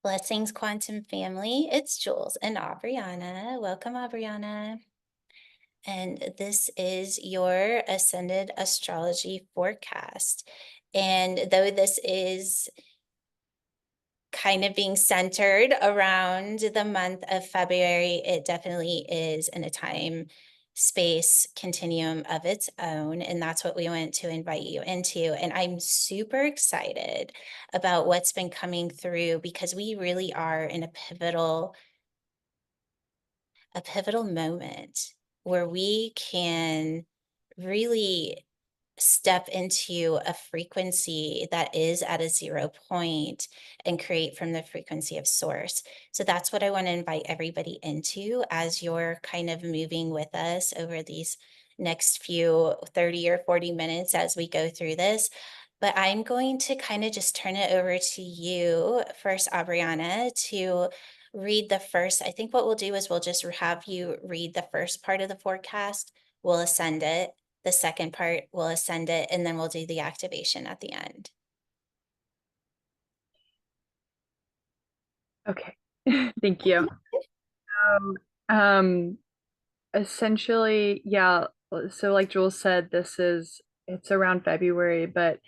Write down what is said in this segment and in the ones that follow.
Blessings, Quantum Family. It's Jules and Aubriana. Welcome, Aubriana. And this is your Ascended Astrology forecast. And though this is kind of being centered around the month of February, it definitely is in a time space continuum of its own. And that's what we want to invite you into. And I'm super excited about what's been coming through because we really are in a pivotal moment where we can really step into a frequency that is at a 0 point and create from the frequency of source. So that's what I want to invite everybody into as you're kind of moving with us over these next few 30 or 40 minutes as we go through this. But I'm going to kind of just turn it over to you first, Aubriana, to read the first. I think what we'll do is we'll just have you read the first part of the forecast. We'll ascend it. The second part, we'll ascend it, and then we'll do the activation at the end. Okay, thank you. Um, Essentially, yeah, so like Jules said, it's around February, but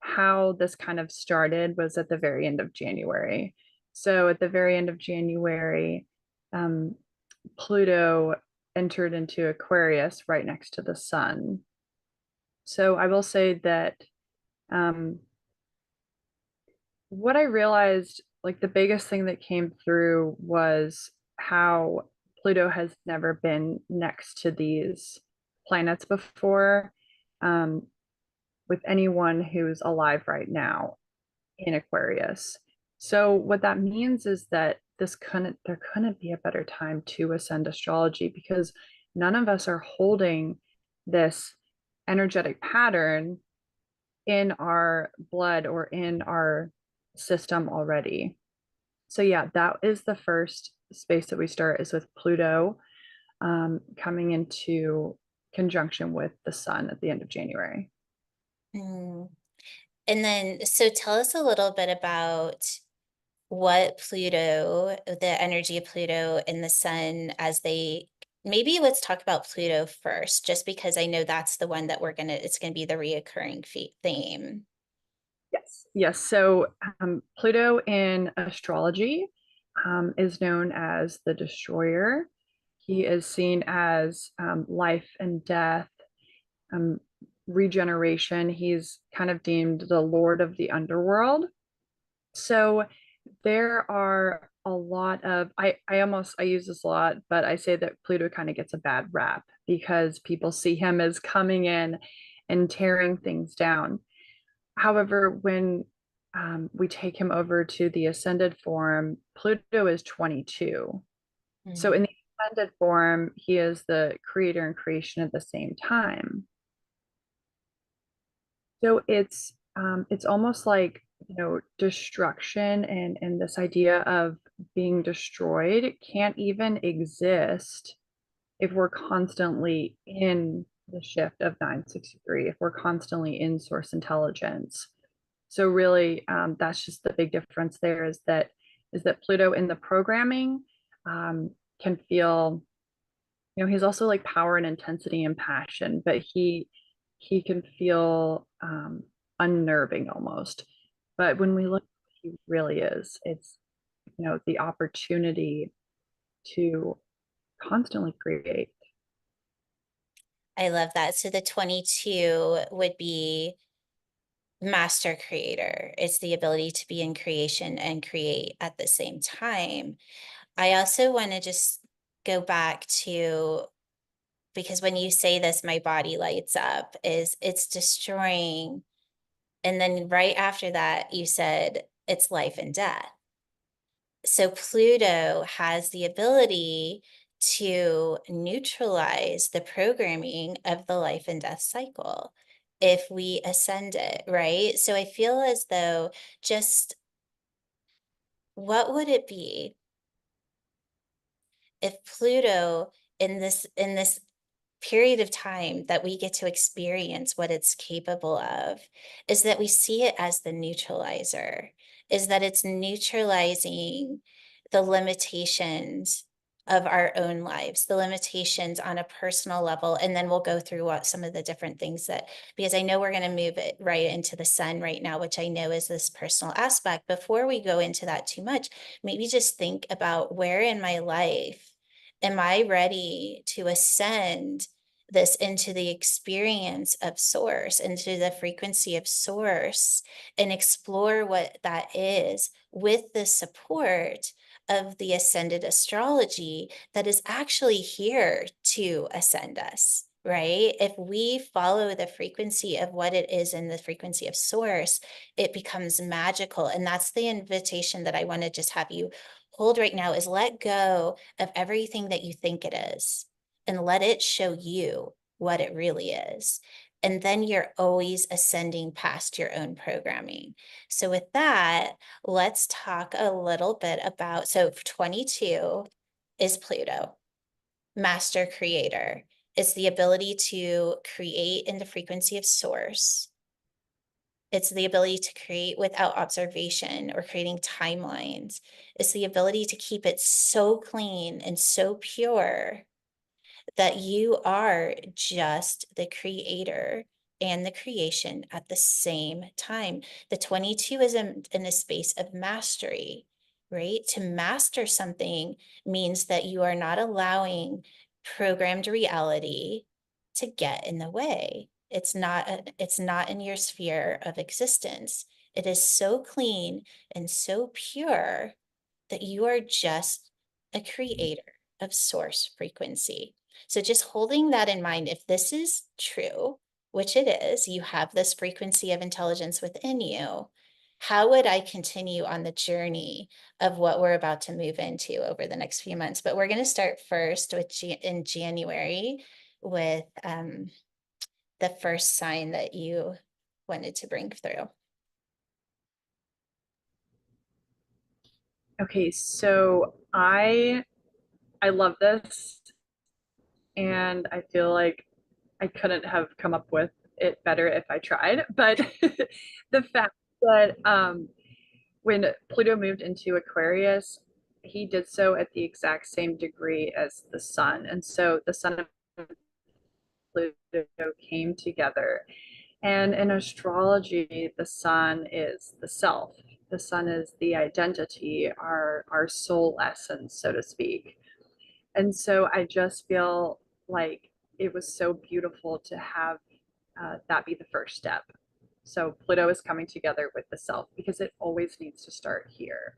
how this kind of started was at the very end of January. So at the very end of January, um, Pluto entered into Aquarius right next to the sun. So I will say that um, what I realized, like the biggest thing that came through was how Pluto has never been next to these planets before, um, with anyone who's alive right now in Aquarius. So what that means is that there couldn't be a better time to ascend astrology because none of us are holding this energetic pattern in our blood or in our system already. So yeah, that is the first space that we start is with Pluto coming into conjunction with the sun at the end of January. Mm. And then, so tell us a little bit about what Pluto, the energy of Pluto and the sun as they, maybe let's talk about Pluto first, just because I know that's the one that it's going to be the reoccurring theme. Yes. Yes. So Pluto in astrology is known as the destroyer. He is seen as life and death, um, regeneration. He's kind of deemed the lord of the underworld. So there are a lot of I use this a lot, but I say that Pluto kind of gets a bad rap because people see him as coming in and tearing things down. However, when we take him over to the ascended form, Pluto is 22. So Mm. in the ascended form, he is the creator and creation at the same time. So it's almost like, destruction and this idea of being destroyed can't even exist if we're constantly in the shift of 963, if we're constantly in source intelligence. So really, that's just the big difference there is that Pluto in the programming can feel, he's also like power and intensity and passion, but he can feel unnerving almost. But when we look at what he really is, it's the opportunity to constantly create. I love that. So the 22 would be master creator. It's the ability to be in creation and create at the same time. I also want to just go back to, because when you say this, my body lights up, is it's destroying. And then right after that, you said it's life and death. So Pluto has the ability to neutralize the programming of the life and death cycle if we ascend it, right? So I feel as though just what would it be if Pluto in this period of time that we get to experience what it's capable of is that we see it as the neutralizer, is that it's neutralizing the limitations of our own lives, the limitations on a personal level. And then we'll go through what some of the different things that, because I know we're going to move it right into the sun right now, which I know is this personal aspect. Before we go into that too much, maybe just think about where in my life am I ready to ascend this into the experience of source, into the frequency of source, and explore what that is with the support of the ascended astrology that is actually here to ascend us, right? If we follow the frequency of what it is in the frequency of source, it becomes magical. And that's the invitation that I want to just have you hold right now, is let go of everything that you think it is and let it show you what it really is. And then you're always ascending past your own programming. So, with that, let's talk a little bit about, so 22 is Pluto, master creator. It's the ability to create in the frequency of source. It's the ability to create without observation or creating timelines. It's the ability to keep it so clean and so pure that you are just the creator and the creation at the same time. The 22 is in a space of mastery, right? To master something means that you are not allowing programmed reality to get in the way. It's not in your sphere of existence. It is so clean and so pure that you are just a creator of source frequency. So just holding that in mind, if this is true, which it is, you have this frequency of intelligence within you. How would I continue on the journey of what we're about to move into over the next few months? But we're going to start first with in January with the first sign that you wanted to bring through. Okay, so I love this, and I feel like I couldn't have come up with it better if I tried. But the fact that when Pluto moved into Aquarius, he did so at the exact same degree as the sun. And so the sun and Pluto came together. And in astrology, the sun is the self. The sun is the identity, our soul essence, so to speak. And so I just feel like it was so beautiful to have that be the first step. So Pluto is coming together with the self because it always needs to start here.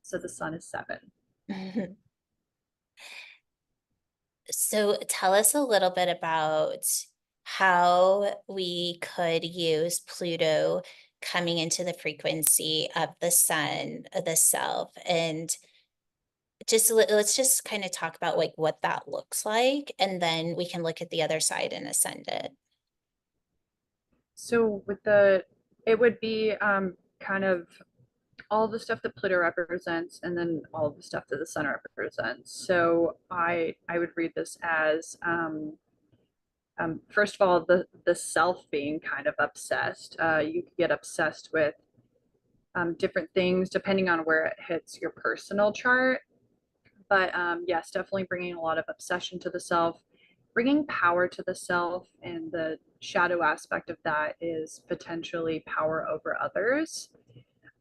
So the sun is 7. So tell us a little bit about how we could use Pluto coming into the frequency of the sun, the self, and just let's just kind of talk about like what that looks like, and then we can look at the other side and ascend it. So it would be kind of all the stuff that Pluto represents, and then all the stuff that the sun represents. So I would read this as first of all, the self being kind of obsessed. You could get obsessed with different things depending on where it hits your personal chart. But yes, definitely bringing a lot of obsession to the self, bringing power to the self, and the shadow aspect of that is potentially power over others.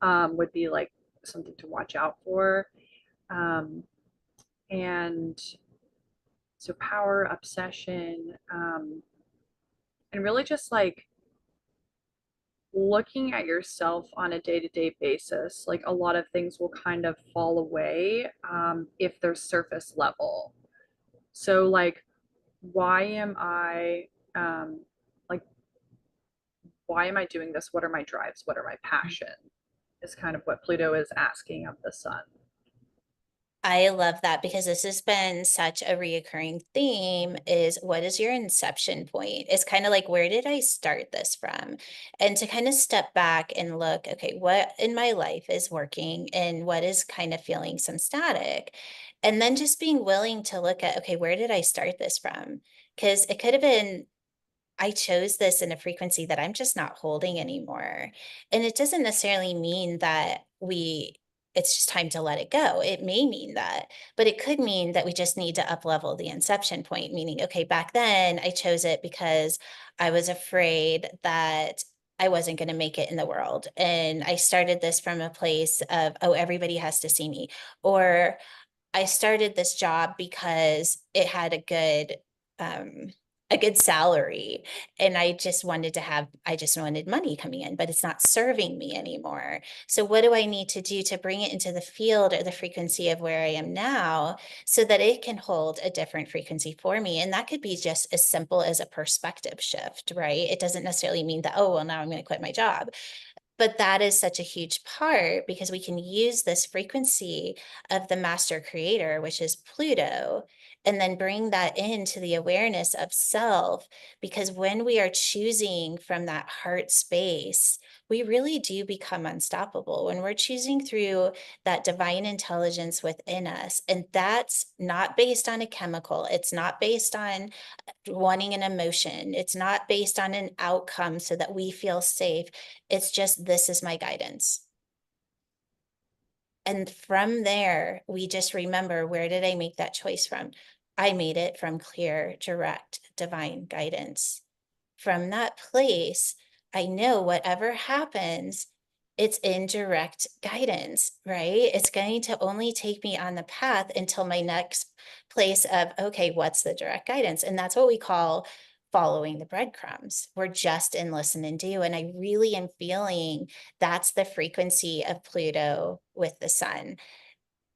Would be like something to watch out for. Um, and so power, obsession, and really just like looking at yourself on a day-to-day basis. Like a lot of things will kind of fall away if they're surface level. So like, why am I um, like why am I doing this? What are my drives? What are my passion? Is kind of what Pluto is asking of the sun. I love that because this has been such a reoccurring theme, is what is your inception point? It's kind of like, where did I start this from? And to kind of step back and look, okay, what in my life is working and what is kind of feeling some static? And then just being willing to look at, okay, where did I start this from? Because it could have been, I chose this in a frequency that I'm just not holding anymore. And it doesn't necessarily mean that it's just time to let it go. It may mean that, but it could mean that we just need to up level the inception point, meaning, okay, back then I chose it because I was afraid that I wasn't going to make it in the world. And I started this from a place of, oh, everybody has to see me. Or I started this job because it had um, a good salary, and I just wanted money coming in, but it's not serving me anymore. So what do I need to do to bring it into the field or the frequency of where I am now so that it can hold a different frequency for me? And that could be just as simple as a perspective shift, right? It doesn't necessarily mean that, oh, well, now I'm going to quit my job. But that is such a huge part because we can use this frequency of the master creator, which is Pluto, and then bring that into the awareness of self. Because when we are choosing from that heart space, we really do become unstoppable. When we're choosing through that divine intelligence within us, and that's not based on a chemical, it's not based on wanting an emotion. It's not based on an outcome so that we feel safe. It's just, this is my guidance. And from there, we just remember, where did I make that choice from? I made it from clear, direct, divine guidance. From that place, I know whatever happens, it's in direct guidance, right? It's going to only take me on the path until my next place of, okay, what's the direct guidance? And that's what we call following the breadcrumbs. We're just in listen and do. And I really am feeling that's the frequency of Pluto with the sun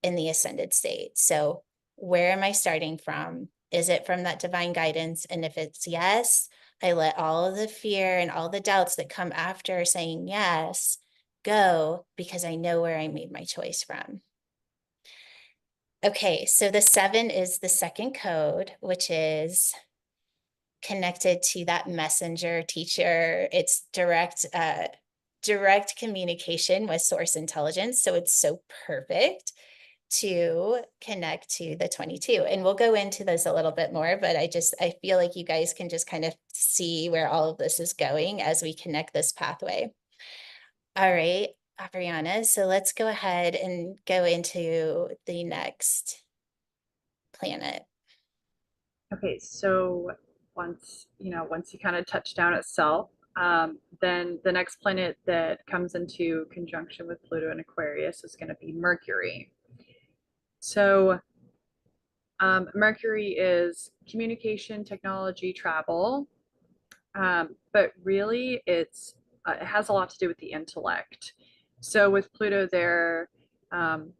in the ascended state. So, where am I starting from? Is it from that divine guidance? And if it's yes, I let all of the fear and all the doubts that come after saying yes go because I know where I made my choice from. Okay, so the 7 is the second code, which is connected to that messenger teacher. It's direct communication with source intelligence. So it's so perfect to connect to the 22. And we'll go into this a little bit more, but I feel like you guys can just kind of see where all of this is going as we connect this pathway. All right, Ariana, so let's go ahead and go into the next planet. Okay, so once you kind of touch down itself, then the next planet that comes into conjunction with Pluto and Aquarius is going to be Mercury. So Mercury is communication, technology, travel, but really it has a lot to do with the intellect. So with Pluto there, um,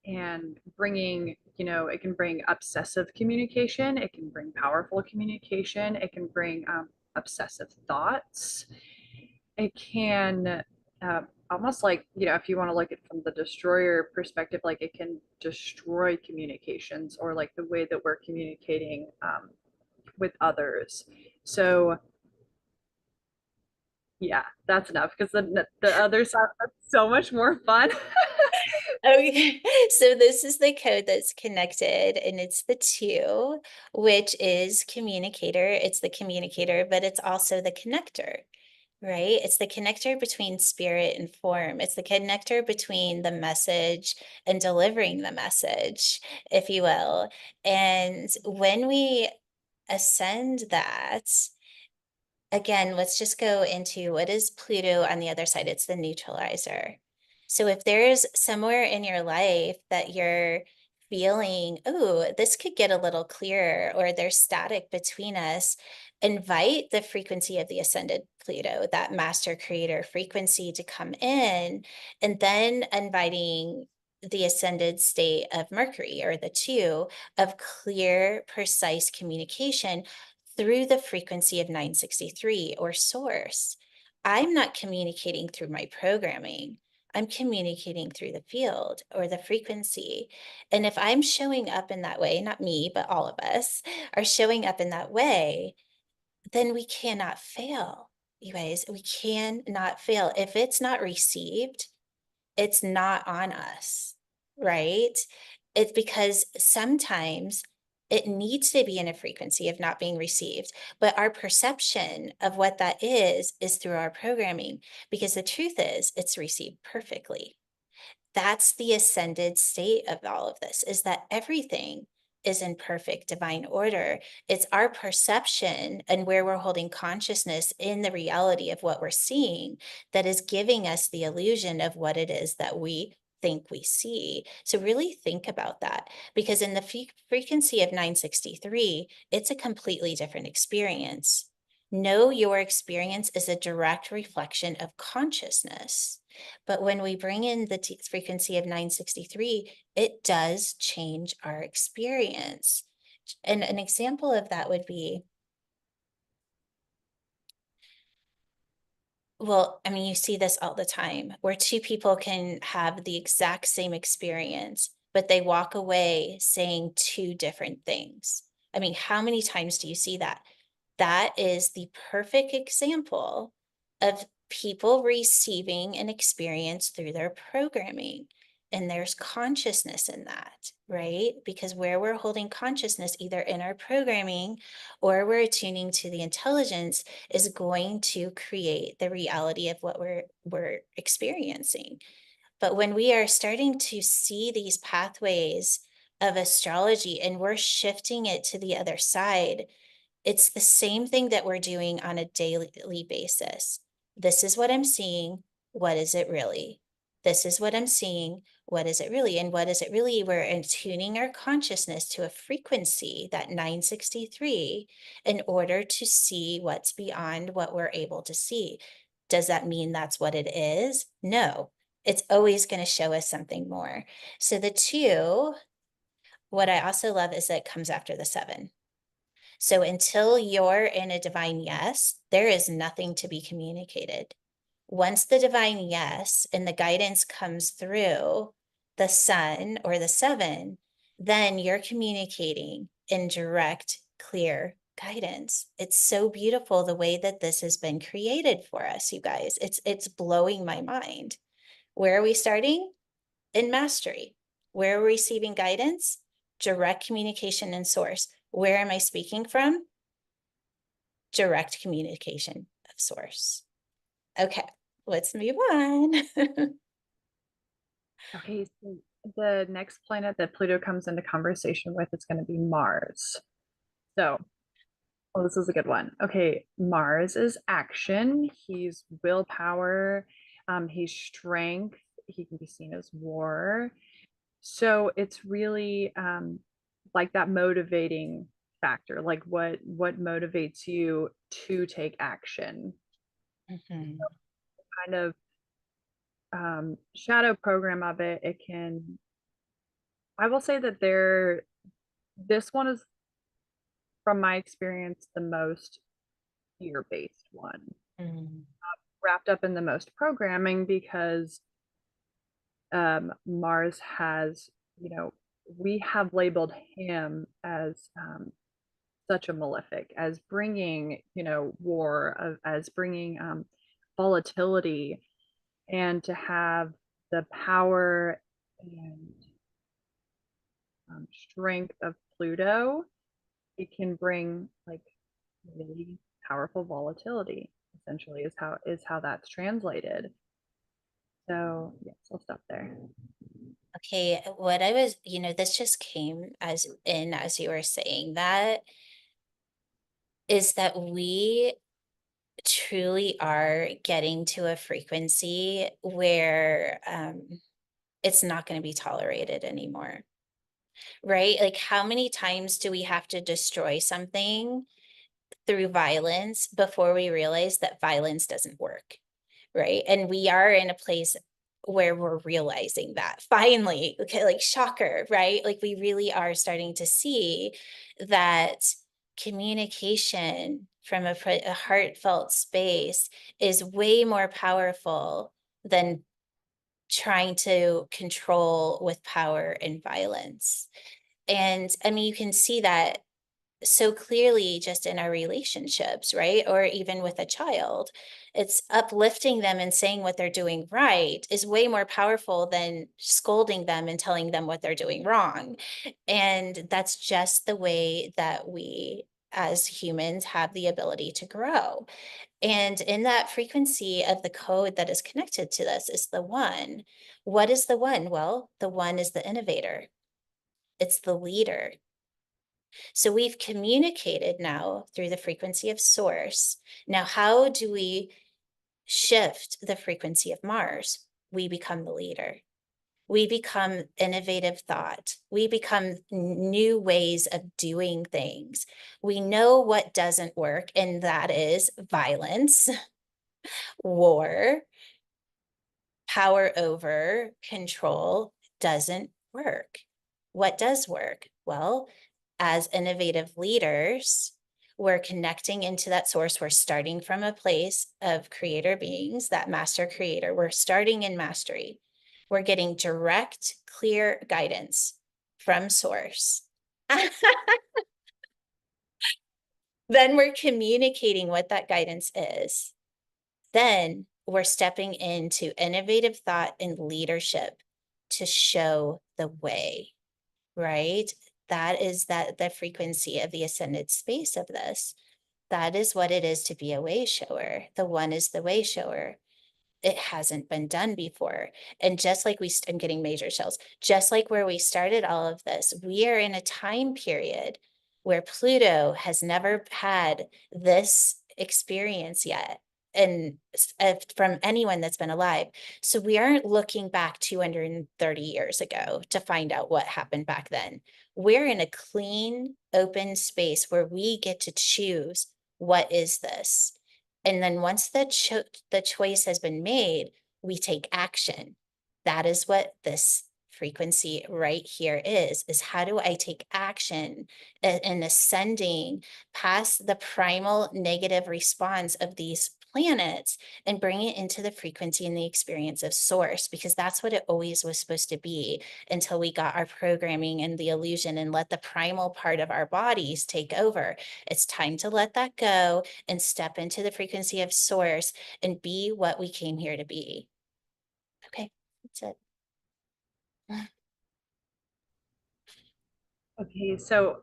and bringing, it can bring obsessive communication, it can bring powerful communication, it can bring obsessive thoughts, it can almost like, if you want to look at it from the destroyer perspective, like it can destroy communications or like the way that we're communicating with others. So yeah, that's enough because the other side is so much more fun. Okay, so this is the code that's connected, and it's the 2, which is communicator. It's the communicator, but it's also the connector, right? It's the connector between spirit and form. It's the connector between the message and delivering the message, if you will. And when we ascend that, again, let's just go into what is Pluto on the other side. It's the neutralizer. So if there's somewhere in your life that you're feeling, oh, this could get a little clearer, or there's static between us, invite the frequency of the ascended Pluto, that master creator frequency, to come in, and then inviting the ascended state of Mercury, or the 2, of clear, precise communication through the frequency of 963 or source. I'm not communicating through my programming. I'm communicating through the field or the frequency. And if I'm showing up in that way, not me, but all of us are showing up in that way, then we cannot fail. You guys, we cannot fail. If it's not received, it's not on us, right? It's because sometimes It needs to be in a frequency of not being received. But our perception of what that is through our programming, because the truth is it's received perfectly. That's the ascended state of all of this, is that everything is in perfect divine order. It's our perception and where we're holding consciousness in the reality of what we're seeing that is giving us the illusion of what it is that we think we see. So really think about that, because in the frequency of 963, it's a completely different experience. Know your experience is a direct reflection of consciousness. But when we bring in the frequency of 963, it does change our experience. And an example of that would be, well, I mean, you see this all the time where two people can have the exact same experience, but they walk away saying two different things. I mean, how many times do you see that? That is the perfect example of people receiving an experience through their programming. And there's consciousness in that, right? Because where we're holding consciousness, either in our programming or we're attuning to the intelligence, is going to create the reality of what we're experiencing. But when we are starting to see these pathways of astrology and we're shifting it to the other side, it's the same thing that we're doing on a daily basis. This is what I'm seeing. What is it really? This is what I'm seeing. What is it really? And what is it really? We're attuning our consciousness to a frequency, that 963, in order to see what's beyond what we're able to see. Does that mean that's what it is? No, it's always going to show us something more. So the two, what I also love is that it comes after the seven. So until you're in a divine yes, there is nothing to be communicated. Once the divine yes and the guidance comes through the sun or the seven, then you're communicating in direct, clear guidance. It's so beautiful the way that this has been created for us, you guys. It's blowing my mind. Where are we starting? In mastery. Where are we receiving guidance? Direct communication and source. Where am I speaking from? Direct communication of source. Okay, let's move on. Okay, so the next planet that Pluto comes into conversation with is going to be Mars. So, oh, this is a good one. Okay, Mars is action. He's willpower. He's strength. He can be seen as war. So it's really like that motivating factor. Like what motivates you to take action? Mhm. Kind of shadow program of it. It can. I will say that there. This one is, from my experience, the most fear-based one, Mm. wrapped up in the most programming because Mars has, we have labeled him as such a malefic, as bringing, war, as bringing volatility, and to have the power and strength of Pluto, it can bring like really powerful volatility. Essentially, is how that's translated. So yes, I'll stop there. Okay, what I was, this just came as you were saying that, is that we truly are getting to a frequency where it's not going to be tolerated anymore, right? Like, how many times do we have to destroy something through violence before we realize that violence doesn't work, right? And we are in a place where we're realizing that finally, okay, like shocker, right? Like we really are starting to see that communication from a heartfelt space is way more powerful than trying to control with power and violence. And I mean, you can see that so clearly just in our relationships, right? Or even with a child. It's uplifting them and saying what they're doing right is way more powerful than scolding them and telling them what they're doing wrong. And that's just the way that we as humans have the ability to grow. And in that frequency of the code that is connected to this is the one. What is the one? Well, the one is the innovator, it's the leader. So we've communicated now through the frequency of source. Now, how do we shift the frequency of Mars? We become the leader. We become innovative thought. We become new ways of doing things. We know what doesn't work, and that is violence, war, power over, control doesn't work. What does work? Well, as innovative leaders, we're connecting into that source. We're starting from a place of creator beings, that master creator. We're starting in mastery. We're getting direct, clear guidance from source. Then we're communicating what that guidance is. Then we're stepping into innovative thought and leadership to show the way, right? That is the frequency of the ascended space of this. That is what it is to be a way shower. The one is the way shower. It hasn't been done before. And just like I'm getting major chills, just like where we started all of this, we are in a time period where Pluto has never had this experience yet. And from anyone that's been alive. So we aren't looking back 230 years ago to find out what happened back then. We're in a clean, open space where we get to choose what is this. And then once the choice has been made, we take action. That is what this frequency right here is how do I take action in ascending past the primal negative response of these planets and bring it into the frequency and the experience of source, because that's what it always was supposed to be until we got our programming and the illusion and let the primal part of our bodies take over. It's time to let that go and step into the frequency of source and be what we came here to be. Okay, that's it. Okay, so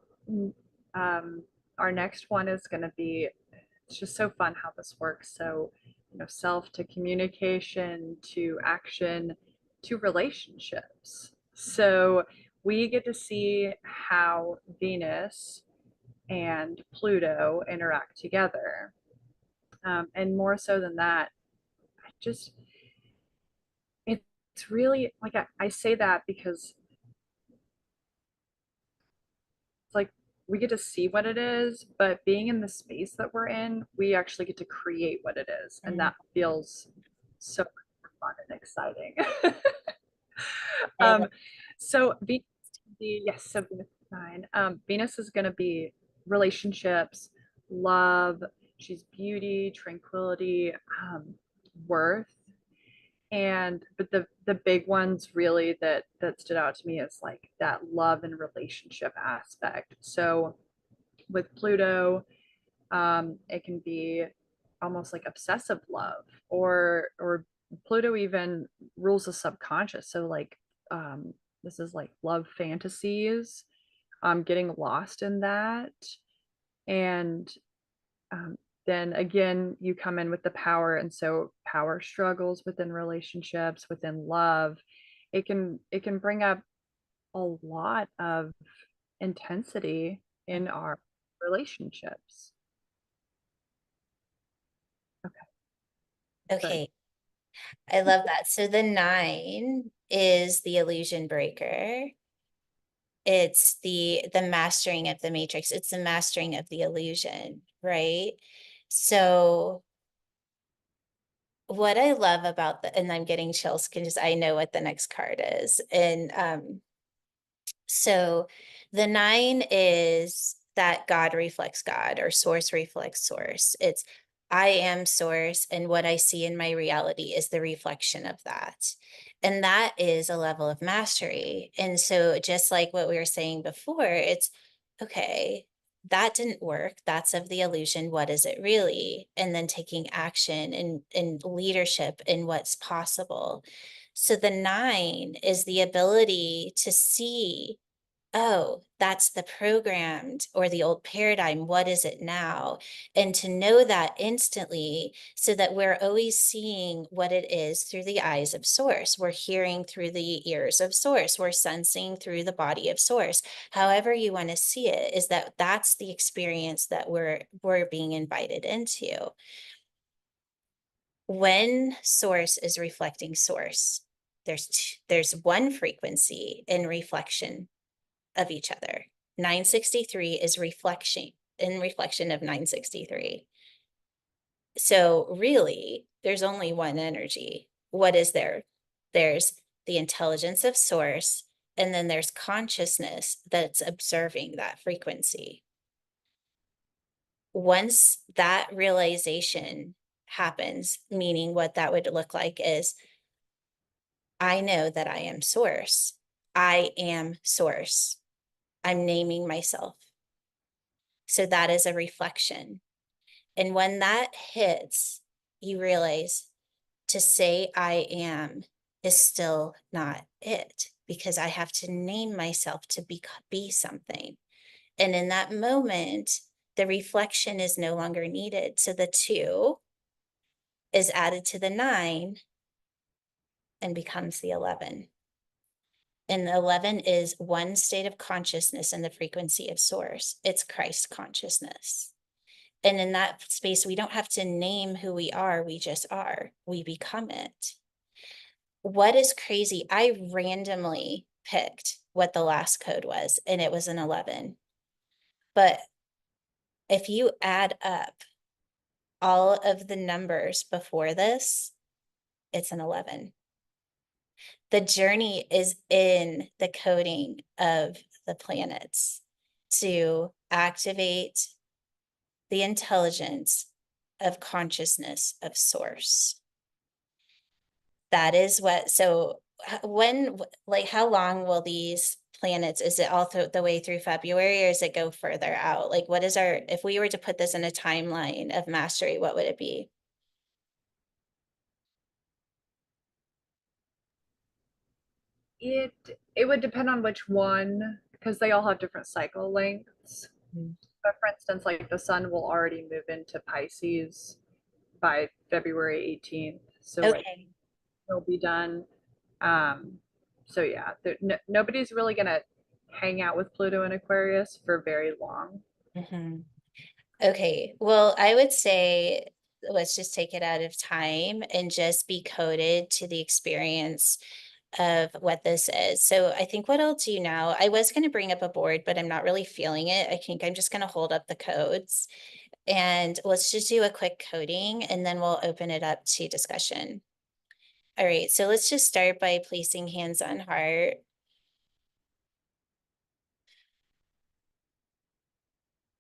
our next one is going to be, it's just so fun how this works. So, self to communication to action to relationships. So we get to see how Venus and Pluto interact together. And more so than that, I just, it's really like I say that because it's like we get to see what it is, but being in the space that we're in, we actually get to create what it is. And Mm, that feels so much more fun and exciting. I love um, so Venus, yes, so Venus is 9. Venus is going to be relationships, love. She's beauty, tranquility, worth. And but the big ones really that stood out to me is like that love and relationship aspect. So with Pluto, it can be almost like obsessive love, or Pluto even rules the subconscious. So like this is like love fantasies, getting lost in that. And um, then again, you come in with the power, and so power struggles within relationships, within love. It can bring up a lot of intensity it. in our relationships. Okay, so Okay, I love that. So the 9 is the illusion breaker. It's the mastering of the matrix. It's the mastering of the illusion, right? So what I love about and I'm getting chills because I know what the next card is. And so the 9 is that God reflects God or source reflects source. It's I am source, and what I see in my reality is the reflection of that. And that is a level of mastery. And so, just like what we were saying before, it's okay. that didn't work. That's of the illusion. What is it really? And then taking action and leadership in what's possible. So the 9 is the ability to see, oh, that's the programmed or the old paradigm. What is it now? And to know that instantly so that we're always seeing what it is through the eyes of source. We're hearing through the ears of source. We're sensing through the body of source. However you want to see it, is that that's the experience that we're being invited into. When source is reflecting source, there's one frequency in reflection of each other. 963 is reflection of 963. So really, there's only one energy. What is there? There's the intelligence of source, and then there's consciousness that's observing that frequency. Once that realization happens, meaning what that would look like is, I know that I am source. I am source. I'm naming myself. So that is a reflection. And when that hits, you realize to say I am is still not it, because I have to name myself to be something. And in that moment, the reflection is no longer needed. So the 2 is added to the 9 and becomes the 11. And the 11 is one state of consciousness in the frequency of source. It's Christ consciousness. And in that space, we don't have to name who we are. We just are. We become it. What is crazy? I randomly picked what the last code was, and it was an 11. But if you add up all of the numbers before this, it's an 11. The journey is in the coding of the planets to activate the intelligence of consciousness of source. That is what, so when, like, how long will these planets, is it all the way through February, or does it go further out? Like, what is our, if we were to put this in a timeline of mastery, what would it be? It it would depend on which one, because they all have different cycle lengths. Mm. But for instance, like the sun will already move into Pisces by February 18th. So like Okay. it'll be done. Um, so yeah, nobody's really gonna hang out with Pluto and Aquarius for very long. Mhm. Okay, well, I would say let's just take it out of time and just be coded to the experience of what this is. So I think what I'll do now, I was going to bring up a board, but I'm not really feeling it. I think I'm just going to hold up the codes and let's just do a quick coding and then we'll open it up to discussion. All right, so let's just start by placing hands on heart.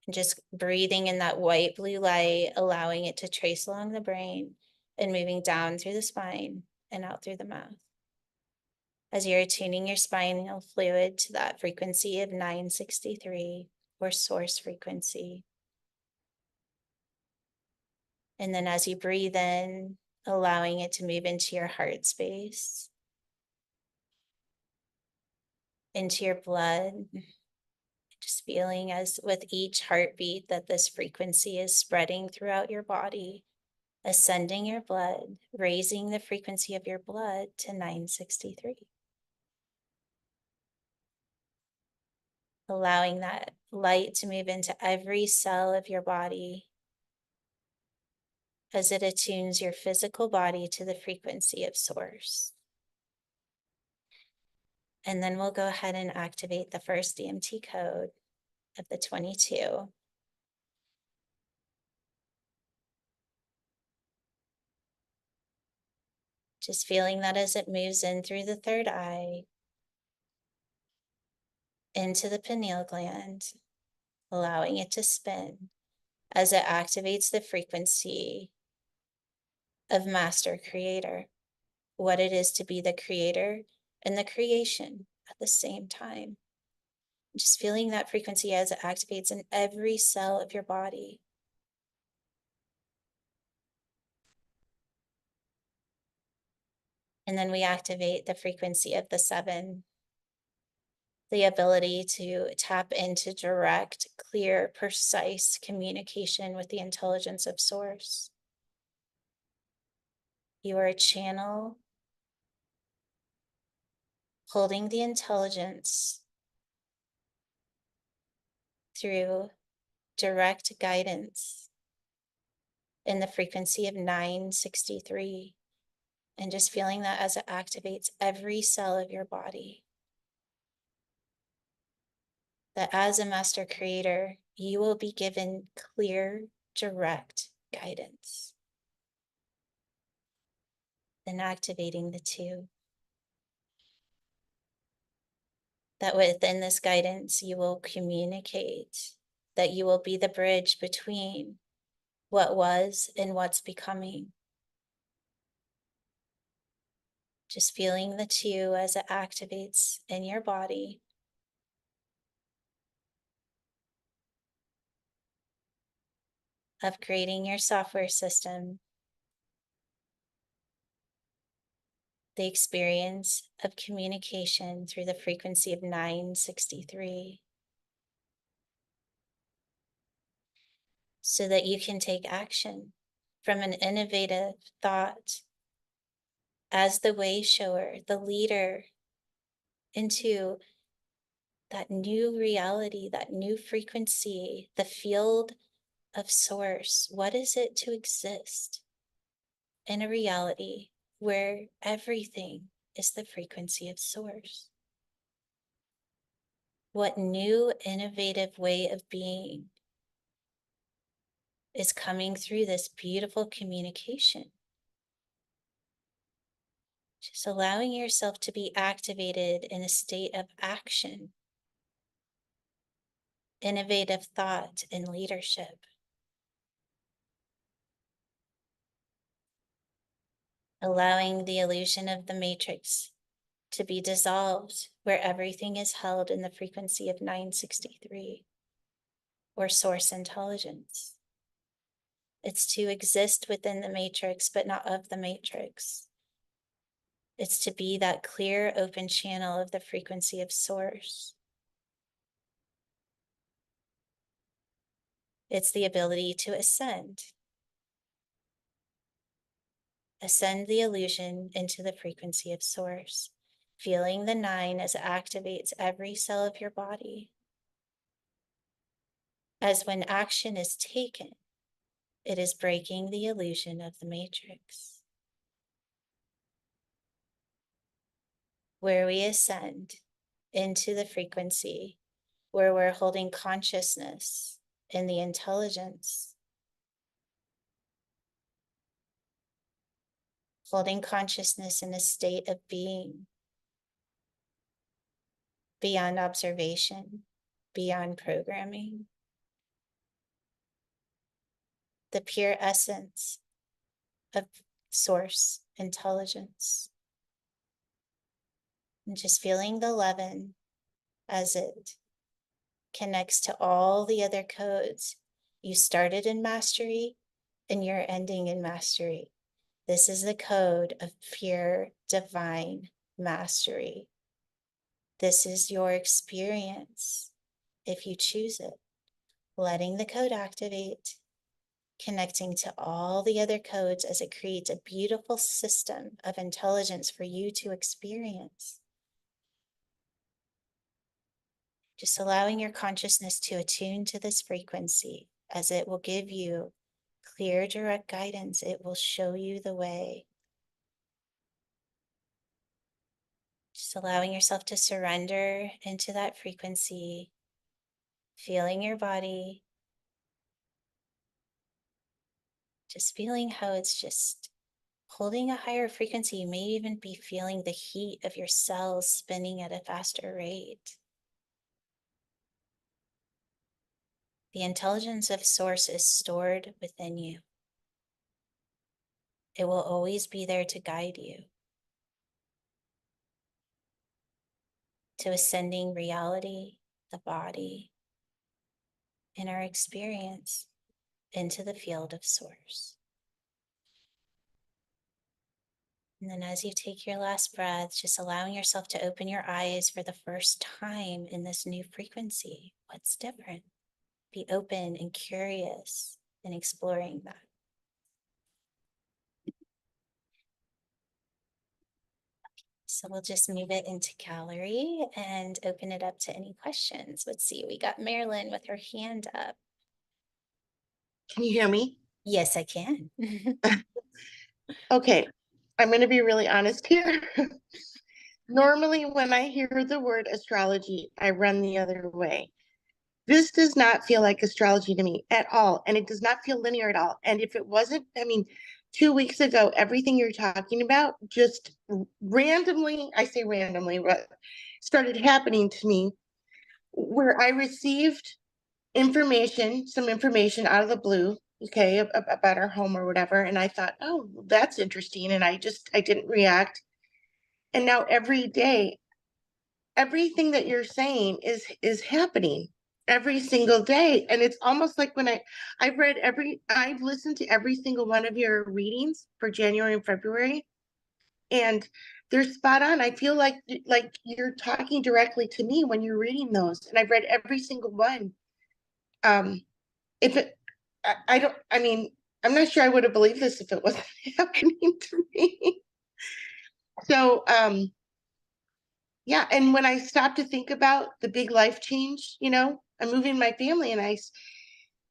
And just breathing in that white blue light, allowing it to trace along the brain and moving down through the spine and out through the mouth. As you're attuning your spinal fluid to that frequency of 963 or source frequency. And then as you breathe in, allowing it to move into your heart space, into your blood, just feeling as with each heartbeat that this frequency is spreading throughout your body, ascending your blood, raising the frequency of your blood to 963. Allowing that light to move into every cell of your body as it attunes your physical body to the frequency of source. And then we'll go ahead and activate the first DMT code of the 22. Just feeling that as it moves in through the third eye, into the pineal gland, allowing it to spin as it activates the frequency of Master Creator, what it is to be the creator and the creation at the same time. Just feeling that frequency as it activates in every cell of your body. And then we activate the frequency of the 7, the ability to tap into direct, clear, precise communication with the intelligence of Source. You are a channel holding the intelligence through direct guidance in the frequency of 963, and just feeling that as it activates every cell of your body. That as a master creator, you will be given clear, direct guidance. Then activating the 2. That within this guidance, you will communicate, that you will be the bridge between what was and what's becoming. Just feeling the 2 as it activates in your body. Upgrading your software system. The experience of communication through the frequency of 963. So that you can take action from an innovative thought as the way shower, the leader, into that new reality, that new frequency, the field of Source. What is it to exist in a reality where everything is the frequency of Source? What new innovative way of being is coming through this beautiful communication? Just allowing yourself to be activated in a state of action, innovative thought, and leadership. Allowing the illusion of the matrix to be dissolved, where everything is held in the frequency of 963, or Source intelligence. It's to exist within the matrix, but not of the matrix. It's to be that clear, open channel of the frequency of Source. It's the ability to ascend the illusion into the frequency of Source, feeling the 9 as it activates every cell of your body. As when action is taken, it is breaking the illusion of the matrix. Where we ascend into the frequency where we're holding consciousness in the intelligence, holding consciousness in a state of being beyond observation, beyond programming, the pure essence of Source intelligence. And just feeling the 11 as it connects to all the other codes. You started in mastery and you're ending in mastery. This is the code of pure divine mastery. This is your experience if you choose it. Letting the code activate, connecting to all the other codes as it creates a beautiful system of intelligence for you to experience. Just allowing your consciousness to attune to this frequency, as it will give you clear, direct guidance. It will show you the way. Just allowing yourself to surrender into that frequency, feeling your body, just feeling how it's just holding a higher frequency. You may even be feeling the heat of your cells spinning at a faster rate. The intelligence of Source is stored within you. It will always be there to guide you to ascending reality, the body and our experience into the field of source. And then as you take your last breath, just allowing yourself to open your eyes for the first time in this new frequency. What's different? Be open and curious and exploring that. So we'll just move it into gallery and open it up to any questions. Let's see, we got Marilyn with her hand up. Can you hear me? Yes, I can. Okay, I'm going to be really honest here. Normally, when I hear the word astrology, I run the other way. This does not feel like astrology to me at all, and it does not feel linear at all. And if it wasn't, I mean, 2 weeks ago, everything you're talking about just randomly, I say randomly, but started happening to me where I received some information out of the blue, okay, about our home or whatever. And I thought, oh, that's interesting. And I didn't react. And now every day, everything that you're saying is happening every single day. And it's almost like when I've listened to every single one of your readings for January and February, and they're spot on. I feel like you're talking directly to me when you're reading those. And I've read every single one. If it I don't, I mean, I'm not sure I would have believed this if it wasn't happening to me. So yeah, and when I stop to think about the big life change, I'm moving my family, and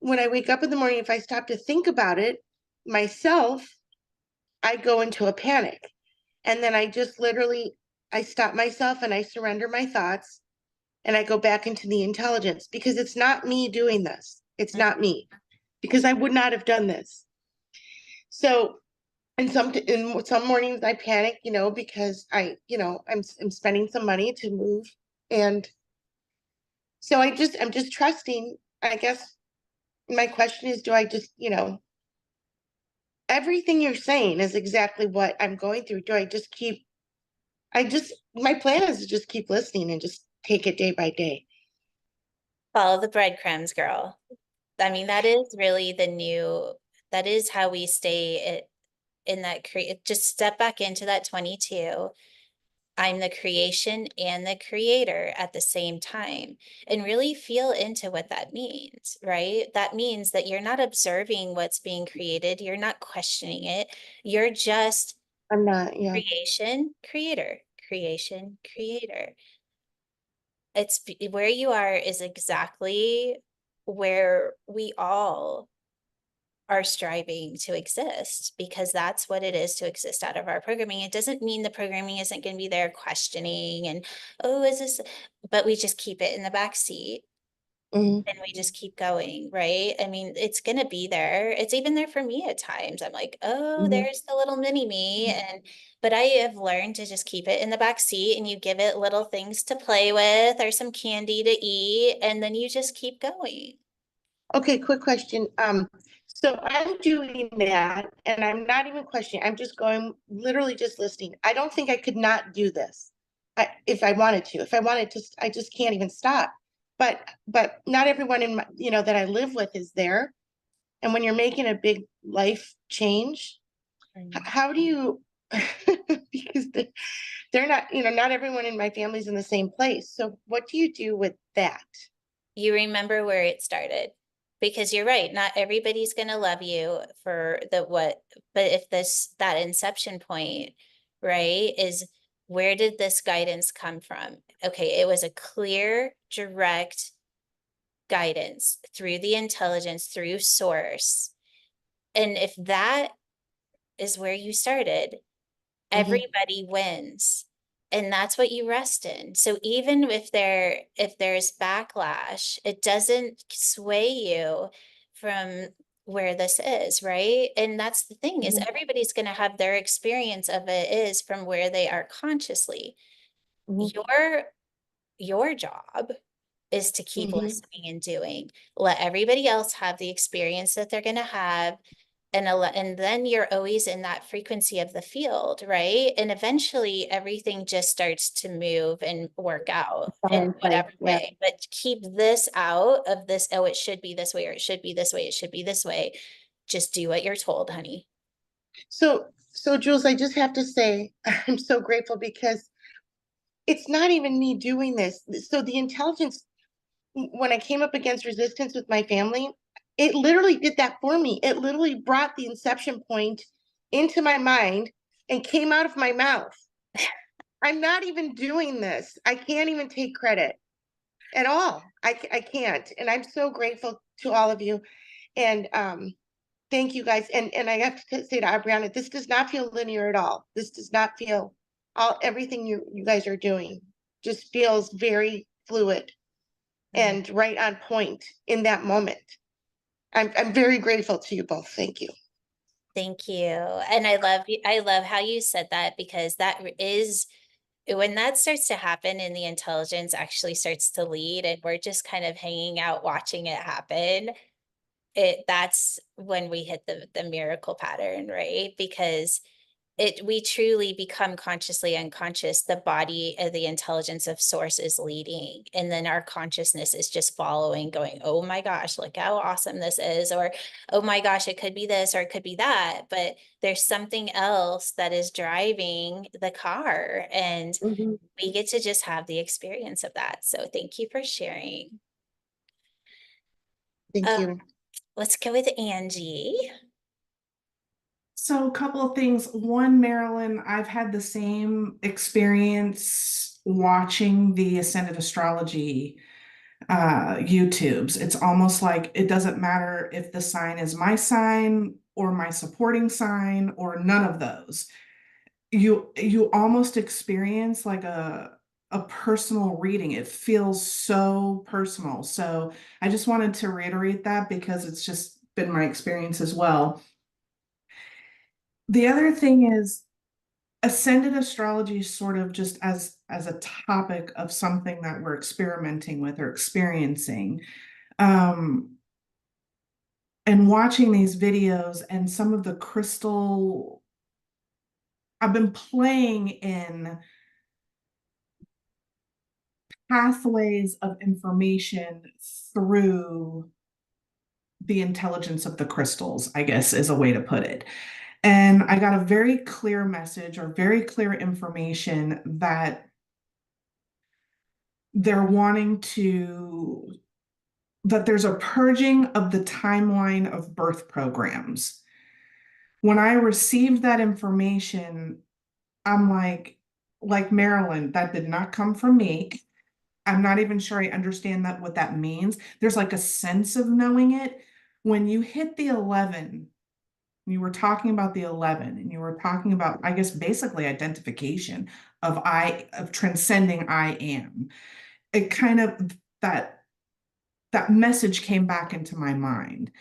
when I wake up in the morning, if I stop to think about it myself, I go into a panic. And then I just literally I stop myself and I surrender my thoughts, and I go back into the intelligence, because it's not me doing this. It's not me, because I would not have done this. So, and in some mornings I panic, because I'm spending some money to move, and so I'm just trusting. I guess my question is, do I just, everything you're saying is exactly what I'm going through. Do I just keep? My plan is to just keep listening and just take it day by day. Follow the breadcrumbs, girl. I mean, that is really that is how we stay in that just step back into that 22. I'm the creation and the creator at the same time, and really feel into what that means, right? That means that you're not observing what's being created, you're not questioning it, you're just I'm not, yeah. creation, creator, creation, creator. It's where you are is exactly where we all are striving to exist, because that's what it is to exist out of our programming. It doesn't mean the programming isn't going to be there questioning and, oh, is this, but we just keep it in the back seat Mhm, and we just keep going, right? I mean, it's going to be there. It's even there for me at times. I'm like, oh, mhm. there's the little mini me. But I have learned to just keep it in the back seat, and you give it little things to play with or some candy to eat, and then you just keep going. Okay, quick question. So I'm doing that, and I'm not even questioning. I'm just going, literally just listening. I don't think I could not do this. If I wanted to. If I wanted to, I just can't even stop. But not everyone that I live with is there. And when you're making a big life change, how do you? Because they're not, not everyone in my family's in the same place. So what do you do with that? You remember where it started, because you're right, not everybody's going to love you for but if that inception point, right, is where did this guidance come from? Okay, it was a clear, direct guidance through the intelligence, through source. And if that is where you started, Hmm. everybody wins, and that's what you rest in. So even if there's backlash, it doesn't sway you from where this is, right? And that's the thing, is everybody's going to have their experience of it is from where they are consciously. Hmm. Your job is to keep Hmm. listening and doing. Let everybody else have the experience that they're going to have. and then you're always in that frequency of the field, right? And eventually everything just starts to move and work out Fall in in place, whatever yeah. way. But keep this out of this, oh, it should be this way, or it should be this way, it should be this way. Just do what you're told, honey. So Jules, I just have to say, I'm so grateful because it's not even me doing this. So the intelligence, when I came up against resistance with my family, it literally did that for me. It literally brought the inception point into my mind and came out of my mouth. I'm not even doing this. I can't even take credit at all. I can't. And I'm so grateful to all of you. And thank you guys. And I have to say to Aubriana, this does not feel linear at all. This does not feel everything you guys are doing just feels very fluid and right on point in that moment. I'm very grateful to you both. Thank you. Thank you. And I love how you said that, because that is when that starts to happen and the intelligence actually starts to lead and we're just kind of hanging out watching it happen. That's when we hit the miracle pattern, right? Because we truly become consciously unconscious. The body of the intelligence of source is leading, and then our consciousness is just following, going, oh my gosh, look how awesome this is, or oh my gosh, it could be this or it could be that. But there's something else that is driving the car, and Mhm. we get to just have the experience of that. So thank you for sharing. Thank you. Let's go with Angie. So, a couple of things. One, Marilyn, I've had the same experience watching the Ascended Astrology YouTubes. It's almost like it doesn't matter if the sign is my sign or my supporting sign or none of those. You almost experience like a personal reading. It feels so personal. So I just wanted to reiterate that because it's just been my experience as well. The other thing is ascended astrology is sort of just as a topic of something that we're experimenting with or experiencing. And watching these videos and some of the crystal, I've been playing in pathways of information through the intelligence of the crystals, I guess is a way to put it. And I got a very clear message or very clear information that they're wanting to, that there's a purging of the timeline of birth programs. When I received that information, I'm like Marilyn, that did not come from me. I'm not even sure I understand that what that means. There's like a sense of knowing it. When you hit the 11, you were talking about the 11 and you were talking about, I guess, basically identification of transcending I am. It kind of that message came back into my mind.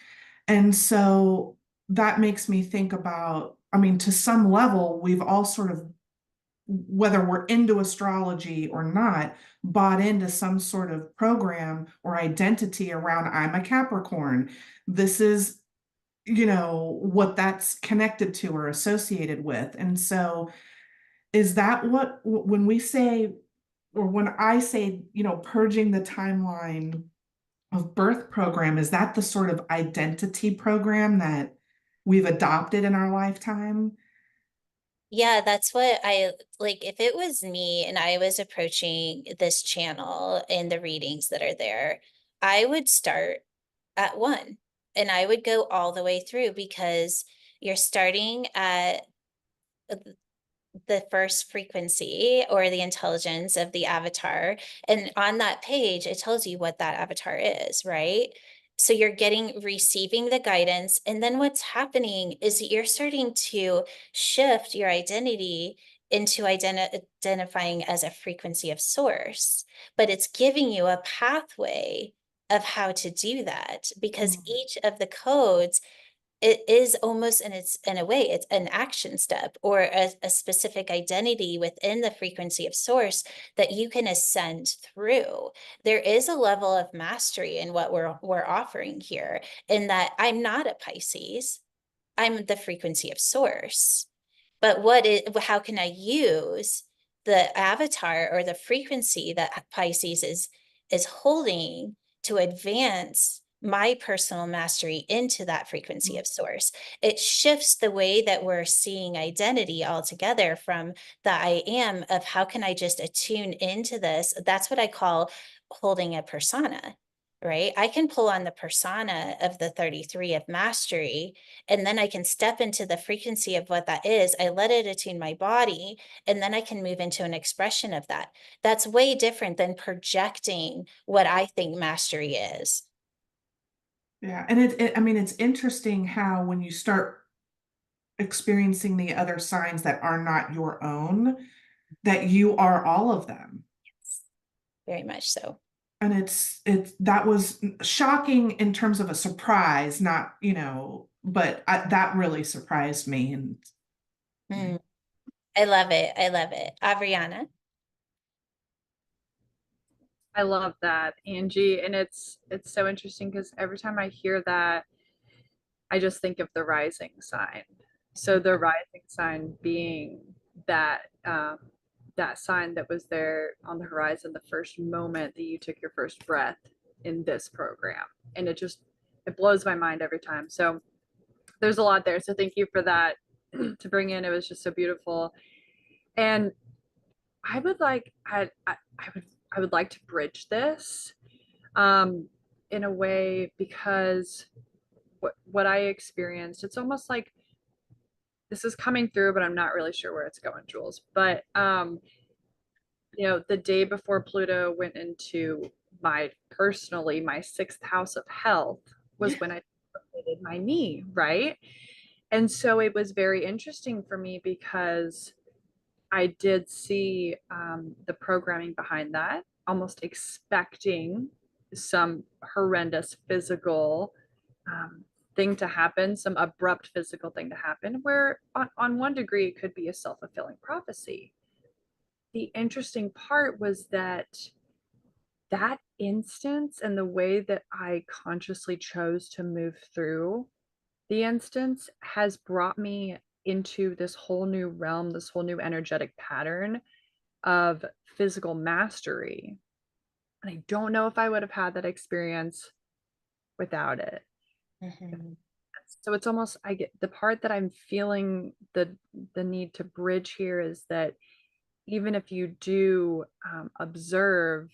And so that makes me think about, I mean, to some level, we've all sort of, whether we're into astrology or not, bought into some sort of program or identity around I'm a Capricorn. This is, what that's connected to or associated with. And so is that what, when we say, or when I say, purging the timeline of birth program, is that the sort of identity program that we've adopted in our lifetime? Yeah, that's what I like. If it was me and I was approaching this channel and the readings that are there, I would start at one and I would go all the way through, because you're starting at the first frequency or the intelligence of the avatar. And on that page, it tells you what that avatar is, right? So you're receiving the guidance. And then what's happening is you're starting to shift your identity into identifying as a frequency of source. But it's giving you a pathway of how to do that, because each of the codes, it is almost, and it's in a way it's an action step or a specific identity within the frequency of source that you can ascend through. There is a level of mastery in what we're offering here, in that I'm not a Pisces. I'm the frequency of source. But how can I use the avatar or the frequency that Pisces is holding to advance my personal mastery into that frequency of source? It shifts the way that we're seeing identity altogether from the I am of how can I just attune into this? That's what I call holding a persona, right? I can pull on the persona of the 33 of mastery, and then I can step into the frequency of what that is. I let it attune my body, and then I can move into an expression of that. That's way different than projecting what I think mastery is. Yeah. And I mean, it's interesting how when you start experiencing the other signs that are not your own, that you are all of them. Yes, very much so. And that was shocking in terms of a surprise, not, but that really surprised me. And I love it. I love it. Adriana. I love that, Angie. And it's so interesting because every time I hear that, I just think of the rising sign. So the rising sign being that that sign that was there on the horizon the first moment that you took your first breath in this program. And it blows my mind every time. So there's a lot there. So thank you for that to bring in. It was just so beautiful. And I would like I would like to bridge this in a way because what I experienced, it's almost like this is coming through, but I'm not really sure where it's going, Jules. But the day before Pluto went into my sixth house of health was when I dislocated my knee, right? And so it was very interesting for me because I did see the programming behind that, almost expecting some horrendous physical thing to happen, some abrupt physical thing to happen, where on one degree it could be a self-fulfilling prophecy. The interesting part was that instance and the way that I consciously chose to move through the instance has brought me into this whole new realm, this whole new energetic pattern of physical mastery. And I don't know if I would have had that experience without it. Mm-hmm. So it's almost, I get the part that I'm feeling the need to bridge here is that even if you do observe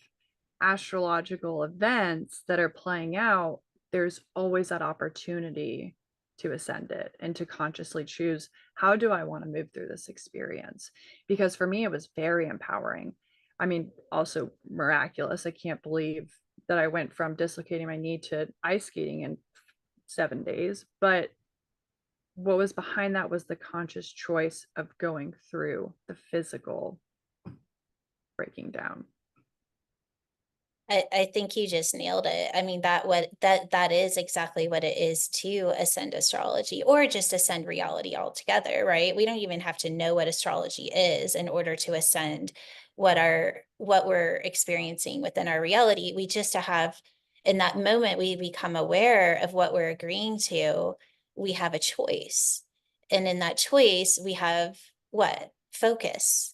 astrological events that are playing out, there's always that opportunity to ascend it and to consciously choose, how do I want to move through this experience? Because for me, it was very empowering. I mean, also miraculous. I can't believe that I went from dislocating my knee to ice skating in 7 days. But what was behind that was the conscious choice of going through the physical breaking down. I think you just nailed it. I mean, that is exactly what it is to ascend astrology or just ascend reality altogether, right? We don't even have to know what astrology is in order to ascend what we're experiencing within our reality. We just have in that moment we become aware of what we're agreeing to, we have a choice. And in that choice, we have what? Focus.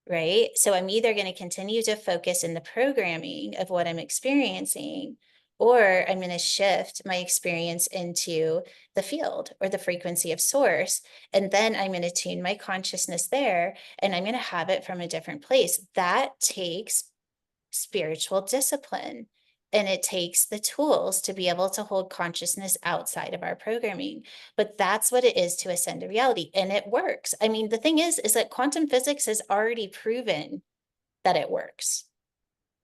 Right? So I'm either going to continue to focus in the programming of what I'm experiencing, or I'm going to shift my experience into the field or the frequency of source. And then I'm going to tune my consciousness there and I'm going to have it from a different place. That takes spiritual discipline. And it takes the tools to be able to hold consciousness outside of our programming. But that's what it is to ascend to reality. And it works. I mean, the thing is that quantum physics has already proven that it works.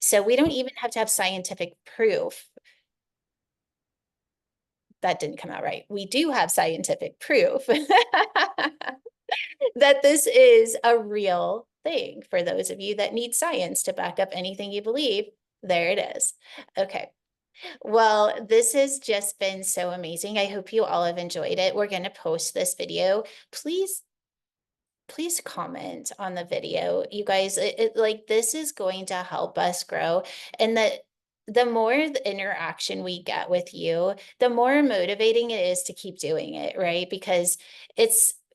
So we don't even have to have scientific proof. That didn't come out right. We do have scientific proof that this is a real thing. For those of you that need science to back up anything you believe, there it is. Okay. Well, this has just been so amazing. I hope you all have enjoyed it. We're going to post this video. Please comment on the video. You guys, like this is going to help us grow. And that the more the interaction we get with you, the more motivating it is to keep doing it, right? Because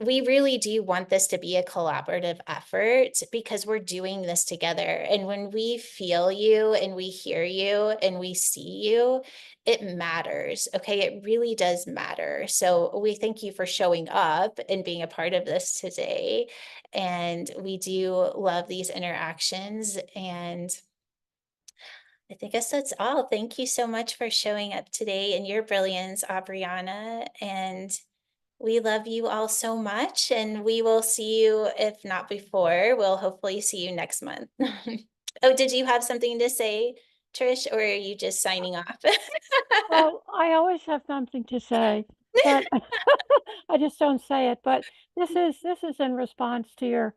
we really do want this to be a collaborative effort because we're doing this together. And when we feel you and we hear you and we see you, it matters. Okay. It really does matter. So we thank you for showing up and being a part of this today. And we do love these interactions. And I think that's all. Thank you so much for showing up today and your brilliance, Aubriana. And we love you all so much. And we will see you, if not before, we'll hopefully see you next month. Oh, did you have something to say, Trish, or are you just signing off? Well, I always have something to say, but I just don't say it. But this is in response to your,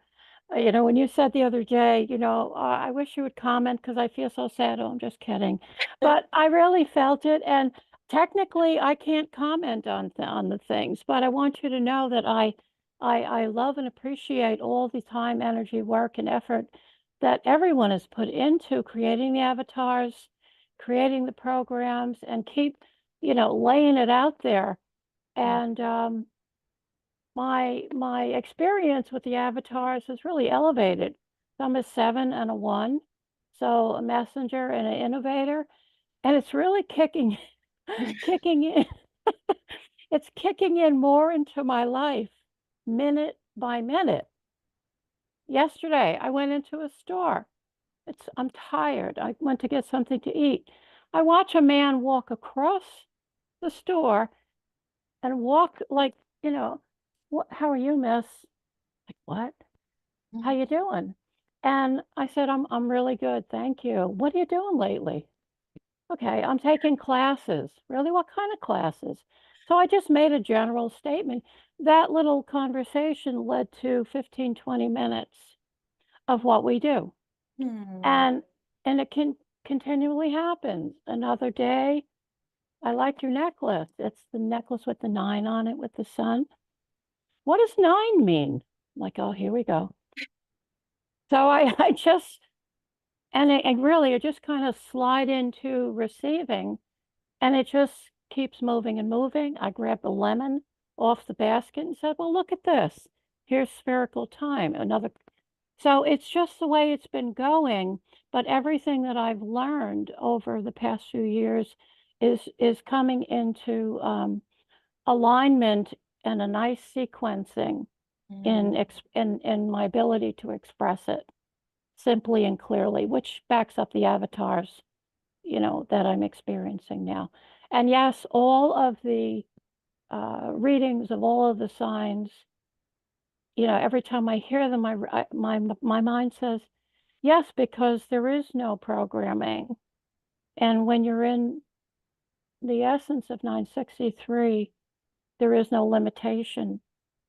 when you said the other day, I wish you would comment because I feel so sad. Oh, I'm just kidding. But I really felt it, and technically I can't comment on the things, but I want you to know that I love and appreciate all the time, energy, work, and effort that everyone has put into creating the avatars, creating the programs, and keep, laying it out there. And my experience with the avatars is really elevated. So I'm a 7 and a 1, so a messenger and an innovator, and it's really kicking in. It's kicking in more into my life minute by minute. Yesterday, I went into a store. I'm tired. I went to get something to eat. I watch a man walk across the store and walk like, what, how are you, miss? Like, what? How you doing? And I said, I'm really good, thank you. What are you doing lately? Okay, I'm taking classes. Really? What kind of classes? So I just made a general statement. That little conversation led to 15, 20 minutes of what we do. And it can continually happens. Another day, I like your necklace. It's the necklace with the 9 on it with the sun. What does 9 mean? I'm like, oh, here we go. So I just, and it really, it just kind of slide into receiving, and it just keeps moving and moving. I grabbed the lemon off the basket and said, well, look at this. Here's spherical time. So it's just the way it's been going. But everything that I've learned over the past few years is coming into alignment and a nice sequencing in my ability to express it simply and clearly, which backs up the avatars, that I'm experiencing now. And yes, all of the readings of all of the signs, every time I hear them, my mind says, yes, because there is no programming. And when you're in the essence of 963, there is no limitation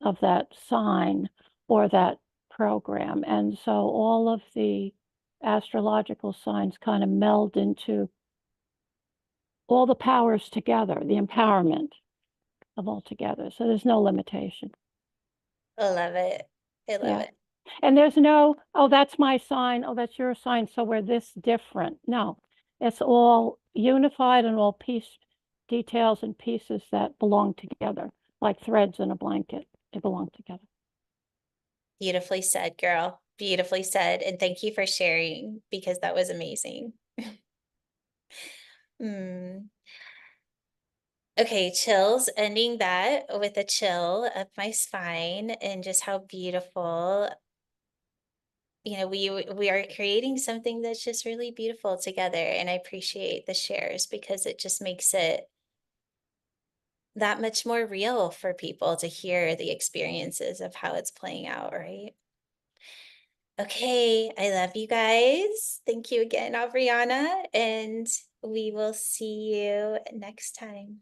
of that sign or that program. And so all of the astrological signs kind of meld into all the powers together, the empowerment of all together. So there's no limitation. I love it. I love Yeah. it. And there's no, oh, that's my sign. Oh, that's your sign. So we're this different. No, it's all unified and all details and pieces that belong together, like threads in a blanket. They belong together. Beautifully said, girl. Beautifully said. And thank you for sharing because that was amazing. Okay, chills, ending that with a chill up my spine and just how beautiful, we are creating something that's just really beautiful together. And I appreciate the shares because it just makes it that much more real for people to hear the experiences of how it's playing out, right? Okay, I love you guys. Thank you again, Aubriana, and we will see you next time.